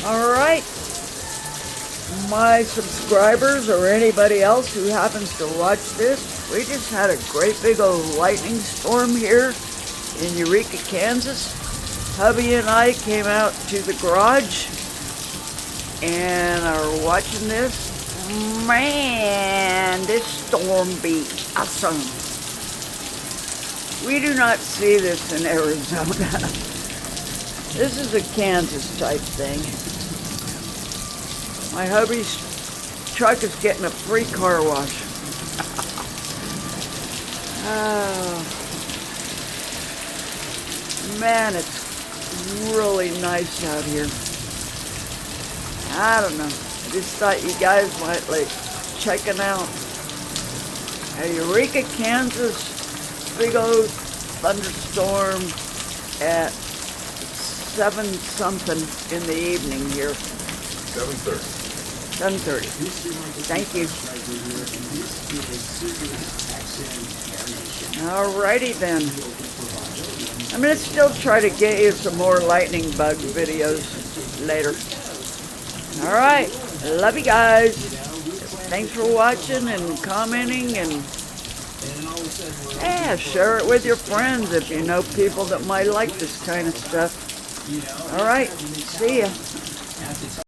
Alright, my subscribers or anybody else who happens to watch this, we just had a great big old lightning storm here in Eureka, Kansas. Hubby and I came out to the garage and are watching this. Man, this storm be awesome. We do not see this in Arizona. This is a Kansas type thing. My hubby's truck is getting a free car wash. Oh, man, it's really nice out here. I don't know. I just thought you guys might like checking out Eureka, Kansas. Big old thunderstorm at 7 something in the evening here. 7:30. 7:30. Thank you. Alrighty then. I'm going to still try to get you some more lightning bug videos later. Alright. Love you guys. Thanks for watching and commenting, and yeah, share it with your friends if you know people that might like this kind of stuff. Alright. See ya.